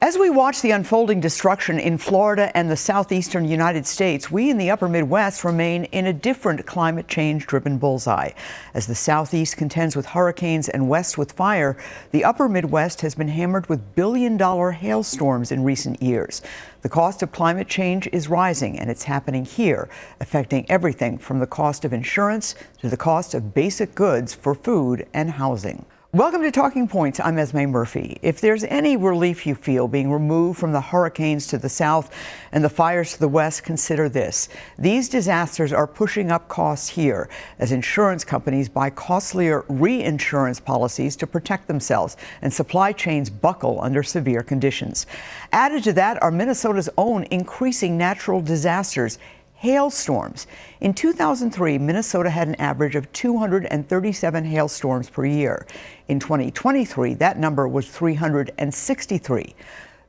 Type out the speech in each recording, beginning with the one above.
As we watch the unfolding destruction in Florida and the southeastern United States, we in the upper Midwest remain in a different climate change-driven bullseye. As the southeast contends with hurricanes and west with fire, the upper Midwest has been hammered with billion-dollar hailstorms in recent years. The cost of climate change is rising, and it's happening here, affecting everything from the cost of insurance to the cost of basic goods for food and housing. Welcome to Talking Points. I'm Esme Murphy. If there's any relief you feel being removed from the hurricanes to the south and the fires to the west, consider this. These disasters are pushing up costs here as insurance companies buy costlier reinsurance policies to protect themselves and supply chains buckle under severe conditions. Added to that are Minnesota's own increasing natural disasters. Hailstorms. In 2003, Minnesota had an average of 237 hailstorms per year. In 2023, that number was 363.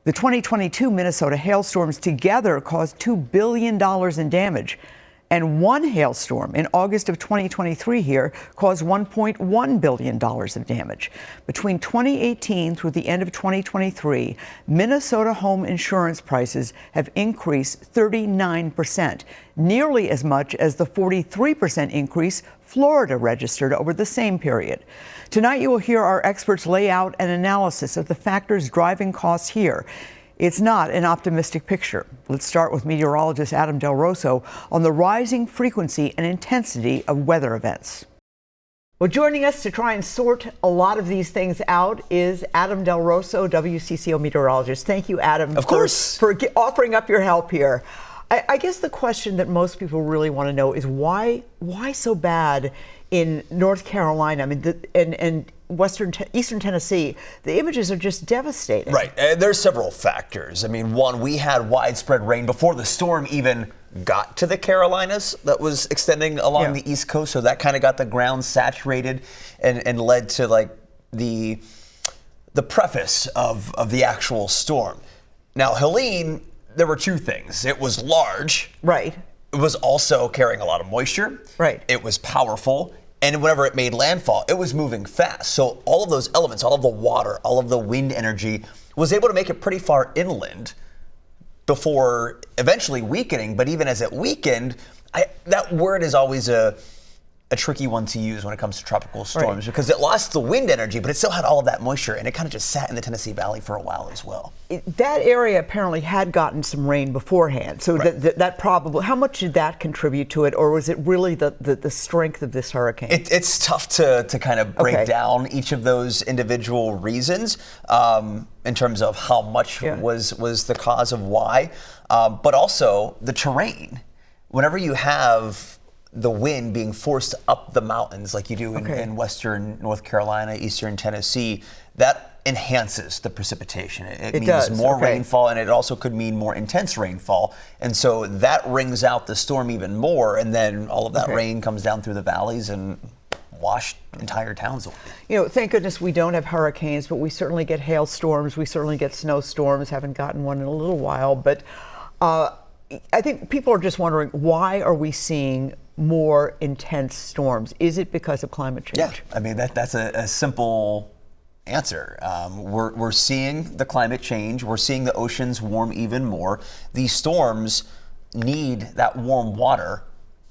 The 2022 Minnesota hailstorms together caused $2 billion in damage. And one hailstorm in August of 2023 here caused $1.1 billion of damage. Between 2018 through the end of 2023, Minnesota home insurance prices have increased 39%, nearly as much as the 43% increase Florida registered over the same period. Tonight, you will hear our experts lay out an analysis of the factors driving costs here. It's not an optimistic picture. Let's start with meteorologist Adam Del Rosso on the rising frequency and intensity of weather events. Well, joining us to try and sort a lot of these things out is Adam Del Rosso, WCCO meteorologist. Thank you, Adam, of course, for offering up your help here. I guess the question that most people really want to know is why so bad in North Carolina? I mean, and eastern Tennessee, the images are just devastating. Right. There's several factors. I mean, one, we had widespread rain before the storm even got to the Carolinas that was extending along the East Coast. So that kind of got the ground saturated and led to like the preface of the actual storm. Now, Helene, there were two things. It was large. Right. It was also carrying a lot of moisture. Right. It was powerful. And whenever it made landfall, it was moving fast. So all of those elements, all of the water, all of the wind energy was able to make it pretty far inland before eventually weakening. But even as it weakened, that word is always a tricky one to use when it comes to tropical storms, because it lost the wind energy, but it still had all of that moisture, and it kind of just sat in the Tennessee Valley for a while as well. That area apparently had gotten some rain beforehand, so that probably, how much did that contribute to it, or was it really the strength of this hurricane? It's tough to kind of break down each of those individual reasons in terms of how much was the cause of why, but also the terrain. Whenever you have the wind being forced up the mountains like you do in western North Carolina, eastern Tennessee, that enhances the precipitation. It means more rainfall, and it also could mean more intense rainfall. And so that wrings out the storm even more, and then all of that rain comes down through the valleys and washed entire towns away. You know, thank goodness we don't have hurricanes, but we certainly get hailstorms, we certainly get snowstorms, haven't gotten one in a little while. But I think people are just wondering, why are we seeing more intense storms? Is it because of climate change? Yeah, I mean, that's a simple answer. We're seeing the climate change. We're seeing the oceans warm even more. These storms need that warm water.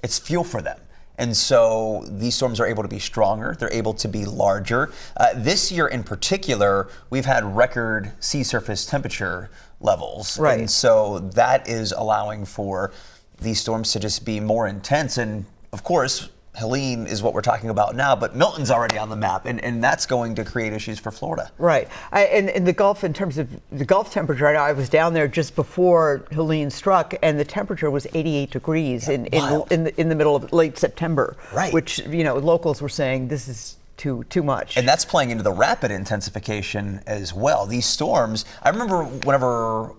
It's fuel for them. And so these storms are able to be stronger. They're able to be larger. This year in particular, we've had record sea surface temperature levels. Right. And so that is allowing for these storms to just be more intense. And of course, Helene is what we're talking about now, but Milton's already on the map, and that's going to create issues for Florida. Right. And the Gulf, in terms of the Gulf temperature, I was down there just before Helene struck, and the temperature was 88 degrees in the middle of late September, which, you know, locals were saying this is too much. And that's playing into the rapid intensification as well. These storms, I remember whenever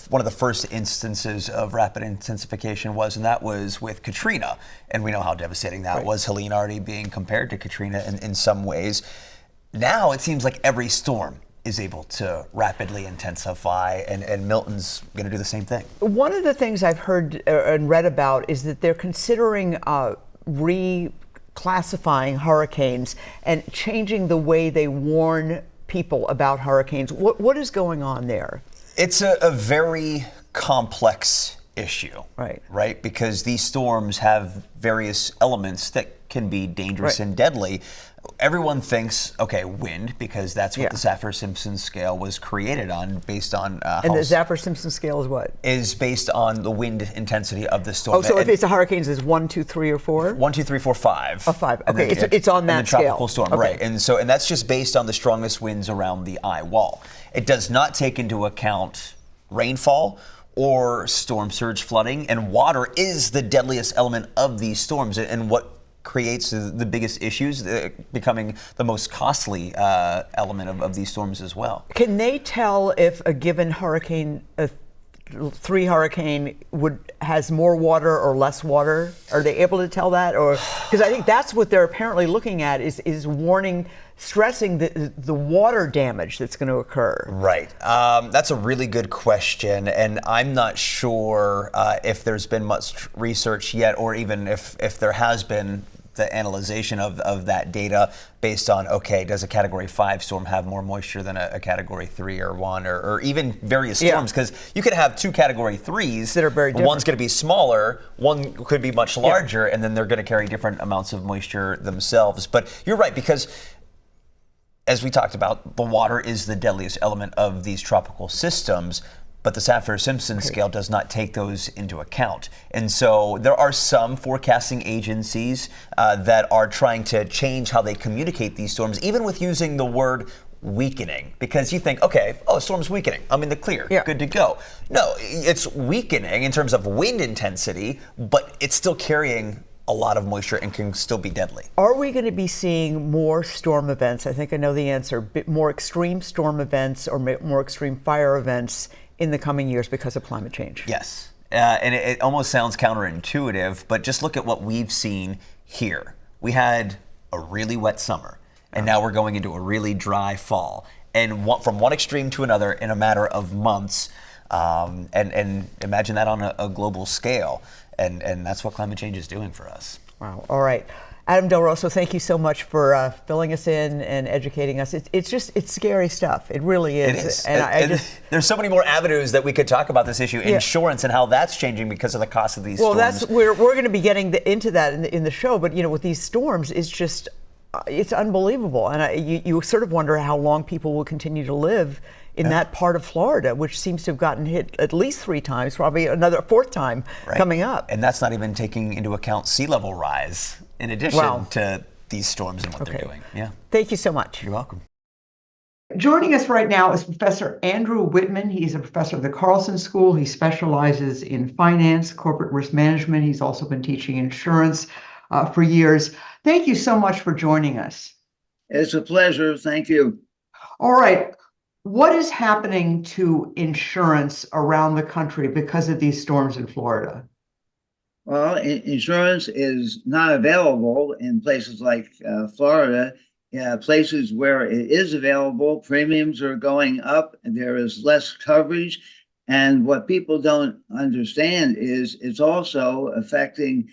one of the first instances of rapid intensification was, and that was with Katrina. And we know how devastating that was. Helene already being compared to Katrina in some ways. Now it seems like every storm is able to rapidly intensify, and Milton's going to do the same thing. One of the things I've heard and read about is that they're considering reclassifying hurricanes and changing the way they warn people about hurricanes. What is going on there? It's a very complex issue, right? Because these storms have various elements that can be dangerous and deadly. Everyone thinks, okay, wind, because that's what the Saffir-Simpson scale was created on, based on and the Saffir-Simpson scale is what? Is based on the wind intensity of the storm. Oh, so if it's a hurricane, it's 1, 2, 3, or 4? 1, 2, 3, 4, 5. Oh, 5. Okay, it's on that scale. Tropical storm, right? And that's just based on the strongest winds around the eye wall. It does not take into account rainfall or storm surge flooding, and water is the deadliest element of these storms, and what creates the biggest issues, becoming the most costly element of these storms as well. Can they tell if a given hurricane, a 3 hurricane, has more water or less water? Are they able to tell that? Or because I think that's what they're apparently looking at, is warning, stressing the water damage that's going to occur. Right. That's a really good question, and I'm not sure if there's been much research yet, or even if there has been the analyzation of that data based on, okay, does a Category 5 storm have more moisture than a Category 3 or 1, or even various storms? Because you could have 2 Category 3s that are very different. One's going to be smaller, one could be much larger, and then they're going to carry different amounts of moisture themselves. But you're right, because as we talked about, the water is the deadliest element of these tropical systems, but the Saffir-Simpson scale does not take those into account. And so there are some forecasting agencies that are trying to change how they communicate these storms, even with using the word weakening, because you think, okay, storm's weakening, I'm in the clear, good to go. No, it's weakening in terms of wind intensity, but it's still carrying a lot of moisture and can still be deadly. Are we going to be seeing more storm events? I think I know the answer. More extreme storm events or more extreme fire events in the coming years because of climate change? Yes. And it almost sounds counterintuitive, but just look at what we've seen here. We had a really wet summer, and now we're going into a really dry fall. And from one extreme to another in a matter of months. And imagine that on a global scale. And that's what climate change is doing for us. Wow. All right. Adam Del Rosso, thank you so much for filling us in and educating us. It's scary stuff. It really is. It is. And there's so many more avenues that we could talk about this issue. Insurance and how that's changing because of the cost of these storms. We're going to be getting into that in the show. But with these storms, it's just it's unbelievable. And you sort of wonder how long people will continue to live in that part of Florida, which seems to have gotten hit at least 3 times, probably another 4th time coming up. And that's not even taking into account sea level rise, in addition to these storms and what they're doing. Yeah. Thank you so much. You're welcome. Joining us right now is Professor Andrew Whitman. He's a professor of the Carlson School. He specializes in finance, corporate risk management. He's also been teaching insurance for years. Thank you so much for joining us. It's a pleasure. Thank you. All right. What is happening to insurance around the country because of these storms in Florida? Well, insurance is not available in places like Florida. Places where it is available, premiums are going up, and there is less coverage. And what people don't understand is it's also affecting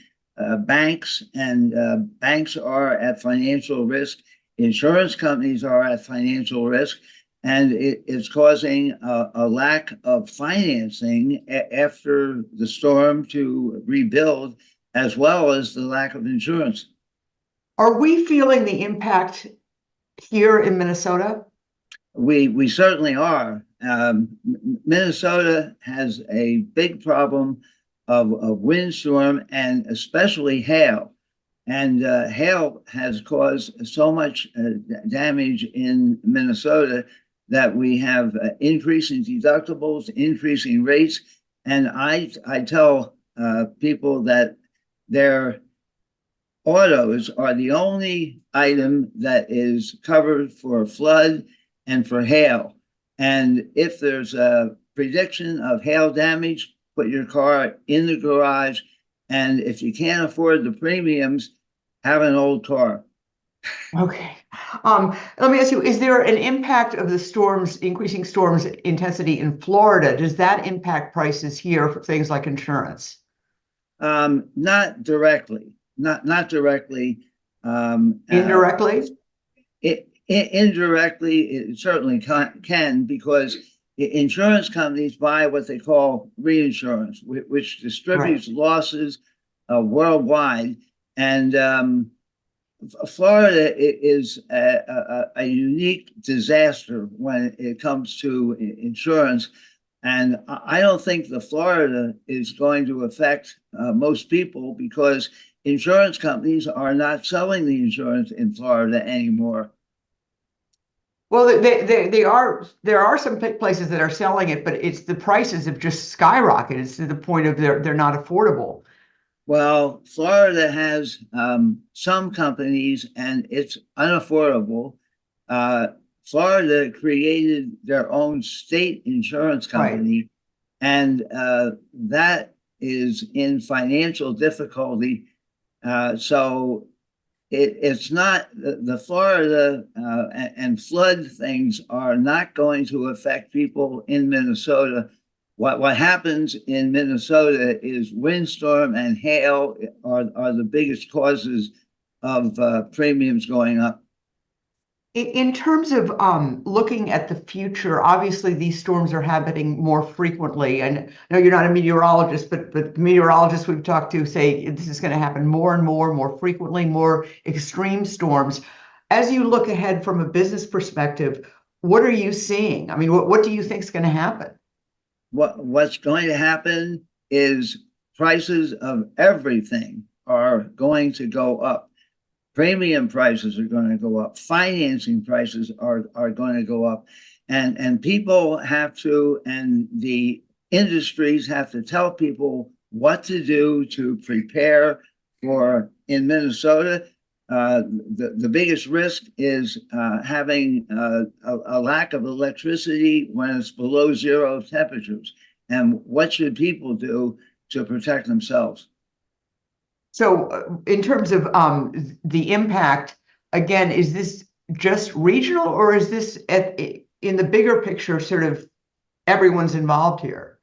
banks, and banks are at financial risk. Insurance companies are at financial risk. And it's causing a lack of financing after the storm to rebuild, as well as the lack of insurance. Are we feeling the impact here in Minnesota? We certainly are. Minnesota has a big problem of windstorm and especially hail. And hail has caused so much damage in Minnesota that we have increasing deductibles, increasing rates. And I tell people that their autos are the only item that is covered for flood and for hail. And if there's a prediction of hail damage, put your car in the garage. And if you can't afford the premiums, have an old car. Okay. Let me ask you, is there an impact of the storms, increasing storms intensity in Florida? Does that impact prices here for things like insurance? Not directly. Not directly. Indirectly? Indirectly, it certainly can, because insurance companies buy what they call reinsurance, which distributes losses worldwide. And Florida is a unique disaster when it comes to insurance. And I don't think the Florida is going to affect most people, because insurance companies are not selling the insurance in Florida anymore. Well, there are some places that are selling it, but it's the prices have just skyrocketed. It's to the point of they're not affordable. Well, Florida has some companies, and it's unaffordable. Florida created their own state insurance company, and that is in financial difficulty. So it's not the Florida and flood things are not going to affect people in Minnesota. What happens in Minnesota is windstorm and hail are the biggest causes of premiums going up. In terms of looking at the future, obviously these storms are happening more frequently. And I know you're not a meteorologist, but the meteorologists we've talked to say this is going to happen more and more frequently, more extreme storms. As you look ahead from a business perspective, what are you seeing? I mean, what do you think is going to happen? What's going to happen is prices of everything are going to go up. Premium prices are going to go up. Financing prices are going to go up. And people have to, and the industries have to tell people what to do to prepare for, in Minnesota, the biggest risk is having a lack of electricity when it's below zero temperatures. And what should people do to protect themselves? So in terms of the impact, again, is this just regional, or is this in the bigger picture, sort of everyone's involved here?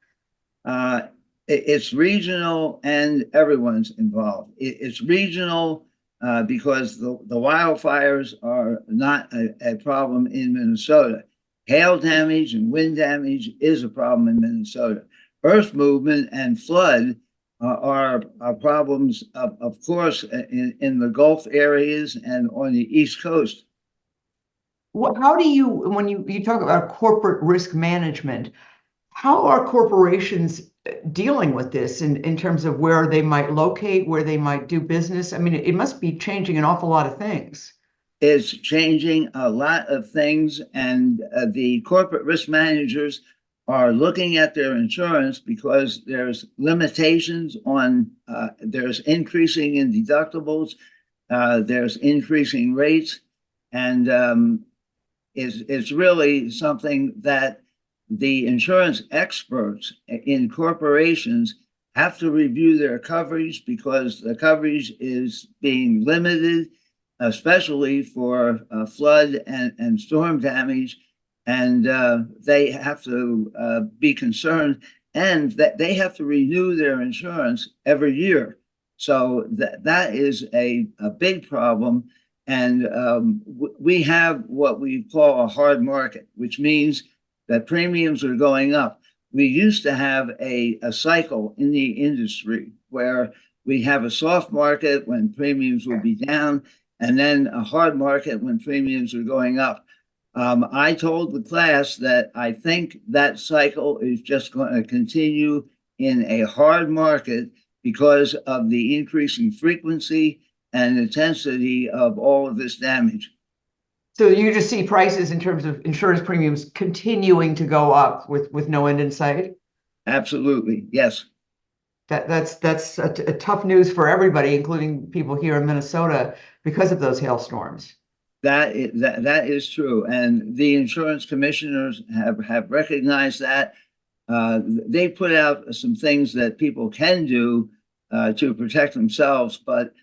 It's regional and everyone's involved. It's regional because the wildfires are not a problem in Minnesota. Hail damage and wind damage is a problem in Minnesota. Earth movement and flood are problems, of course, in the Gulf areas and on the East Coast. How do you, when you talk about corporate risk management, how are corporations dealing with this in terms of where they might locate, where they might do business? I mean, it must be changing an awful lot of things. It's changing a lot of things, and the corporate risk managers are looking at their insurance because there's limitations on, there's increasing in deductibles, there's increasing rates, and it's really something that the insurance experts in corporations have to review their coverage, because the coverage is being limited, especially for flood and storm damage. And they have to be concerned, and that they have to renew their insurance every year. So that is a big problem. And we have what we call a hard market, which means that premiums are going up. We used to have a cycle in the industry where we have a soft market when premiums would be down, and then a hard market when premiums are going up. I told the class that I think that cycle is just going to continue in a hard market because of the increasing frequency and intensity of all of this damage. So you just see prices in terms of insurance premiums continuing to go up with no end in sight? Absolutely, yes. That's a tough news for everybody, including people here in Minnesota, because of those hailstorms. That is true, and the insurance commissioners have recognized that. They put out some things that people can do to protect themselves, but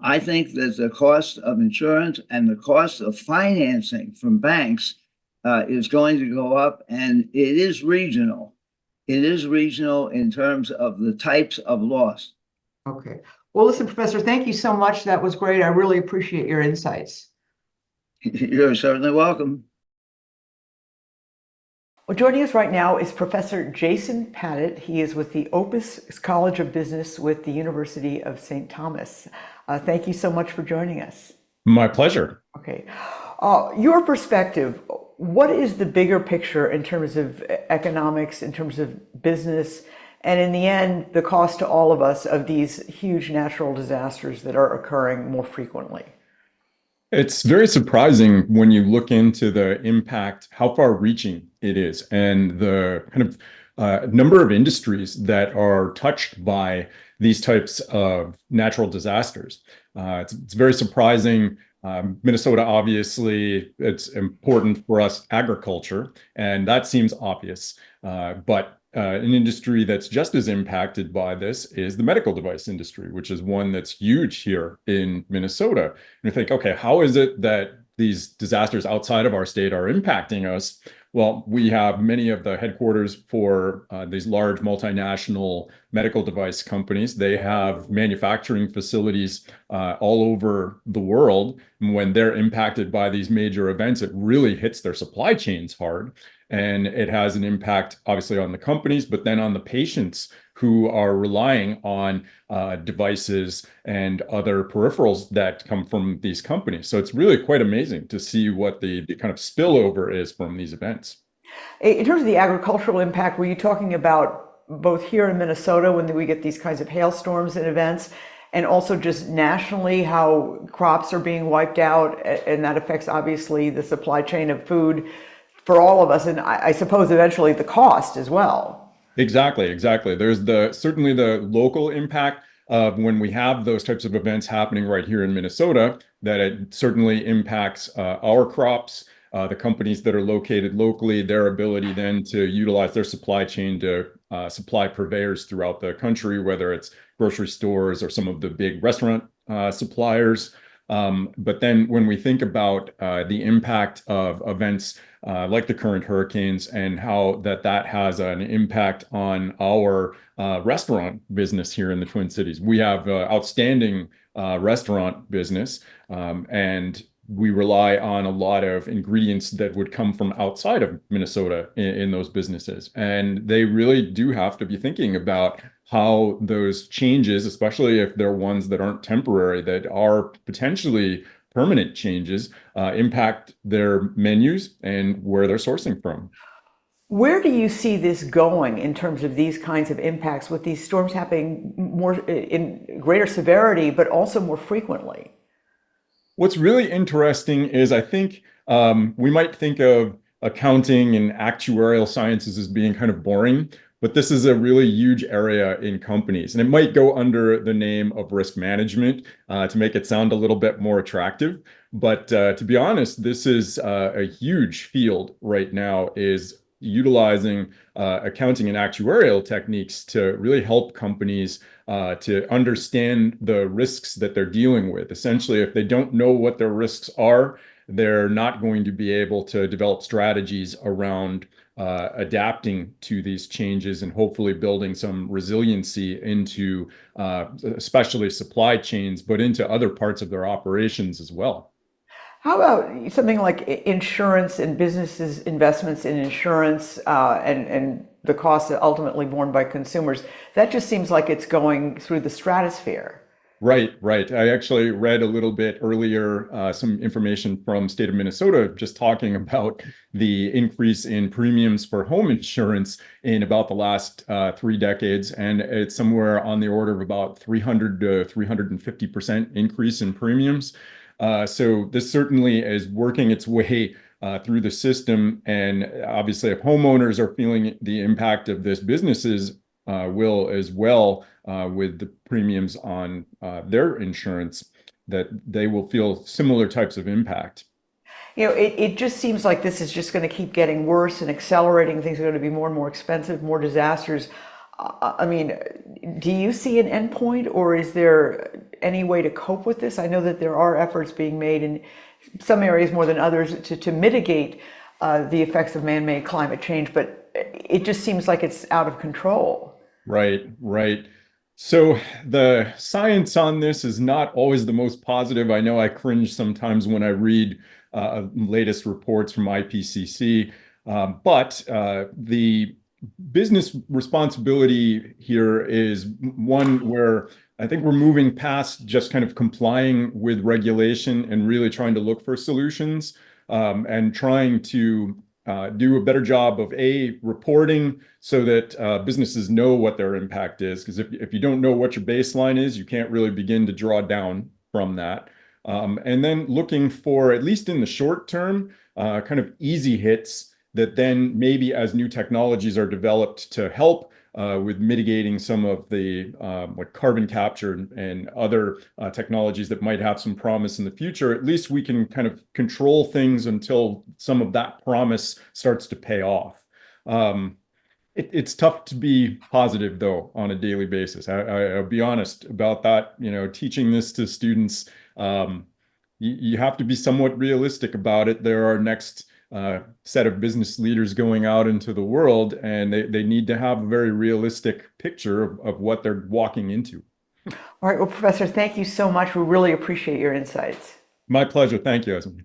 I think that the cost of insurance and the cost of financing from banks is going to go up, and it is regional. It is regional in terms of the types of loss. Okay. Well, listen, Professor, thank you so much. That was great. I really appreciate your insights. You're certainly welcome. Well, joining us right now is Professor Jason Pattit. He is with the Opus College of Business with the University of St. Thomas. Thank you so much for joining us. My pleasure. Okay. Your perspective, what is the bigger picture in terms of economics, in terms of business, and in the end, the cost to all of us of these huge natural disasters that are occurring more frequently? It's very surprising when you look into the impact, how far-reaching it is, and the kind of number of industries that are touched by these types of natural disasters. It's very surprising. Minnesota, obviously, it's important for us, agriculture, and that seems obvious. But an industry that's just as impacted by this is the medical device industry, which is one that's huge here in Minnesota. And you think, okay, how is it that these disasters outside of our state are impacting us? Well, we have many of the headquarters for these large multinational medical device companies. They have manufacturing facilities all over the world. And when they're impacted by these major events, it really hits their supply chains hard. And it has an impact, obviously, on the companies, but then on the patients who are relying on devices and other peripherals that come from these companies. So it's really quite amazing to see what the kind of spillover is from these events. In terms of the agricultural impact, were you talking about both here in Minnesota when we get these kinds of hailstorms and events, and also just nationally how crops are being wiped out, and that affects obviously the supply chain of food for all of us, and I suppose eventually the cost as well? Exactly. There's certainly the local impact of when we have those types of events happening right here in Minnesota, that it certainly impacts our crops, the companies that are located locally, their ability then to utilize their supply chain to supply purveyors throughout the country, whether it's grocery stores or some of the big restaurant suppliers. But then when we think about the impact of events like the current hurricanes and how that has an impact on our restaurant business here in the Twin Cities. We have outstanding restaurant business, and we rely on a lot of ingredients that would come from outside of Minnesota in those businesses. And they really do have to be thinking about how those changes, especially if they're ones that aren't temporary, that are potentially permanent changes, impact their menus and where they're sourcing from. Where do you see this going in terms of these kinds of impacts with these storms happening more in greater severity, but also more frequently? What's really interesting is I think we might think of accounting and actuarial sciences as being kind of boring, but this is a really huge area in companies. And it might go under the name of risk management to make it sound a little bit more attractive. But to be honest, this is a huge field right now, is utilizing accounting and actuarial techniques to really help companies to understand the risks that they're dealing with. Essentially, if they don't know what their risks are, they're not going to be able to develop strategies around adapting to these changes and hopefully building some resiliency into especially supply chains, but into other parts of their operations as well. How about something like insurance and businesses' investments in insurance and the costs ultimately borne by consumers? That just seems like it's going through the stratosphere. Right. I actually read a little bit earlier some information from state of Minnesota just talking about the increase in premiums for home insurance in about the last 3 decades. And it's somewhere on the order of about 300 to 350% increase in premiums. So this certainly is working its way through the system. And obviously, if homeowners are feeling the impact of this, businesses will as well, with the premiums on their insurance, that they will feel similar types of impact. You know, it just seems like this is just going to keep getting worse and accelerating. Things are going to be more and more expensive, more disasters. I mean, do you see an endpoint, or is there any way to cope with this? I know that there are efforts being made in some areas more than others to mitigate the effects of man-made climate change, but it just seems like it's out of control. Right. So the science on this is not always the most positive. I know I cringe sometimes when I read latest reports from IPCC. But the business responsibility here is one where I think we're moving past just kind of complying with regulation and really trying to look for solutions, and trying to do a better job of reporting so that businesses know what their impact is. Because if you don't know what your baseline is, you can't really begin to draw down from that. And then looking for, at least in the short term, kind of easy hits that then maybe as new technologies are developed to help with mitigating some of the like carbon capture and other technologies that might have some promise in the future, at least we can kind of control things until some of that promise starts to pay off. It's tough to be positive, though, on a daily basis. I'll be honest about that. You know, teaching this to students, you have to be somewhat realistic about it. There are next set of business leaders going out into the world, and they need to have a very realistic picture of what they're walking into. All right, well, Professor, thank you so much. We really appreciate your insights. My pleasure. Thank you, Esme.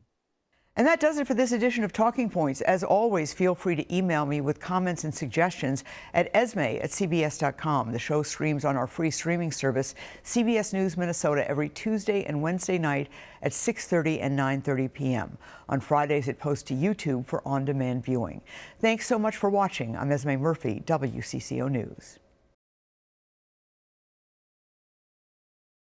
And that does it for this edition of Talking Points. As always, feel free to email me with comments and suggestions at esme@cbs.com. The show streams on our free streaming service, CBS News Minnesota, every Tuesday and Wednesday night at 6:30 and 9:30 p.m. On Fridays, it posts to YouTube for on-demand viewing. Thanks so much for watching. I'm Esme Murphy, WCCO News.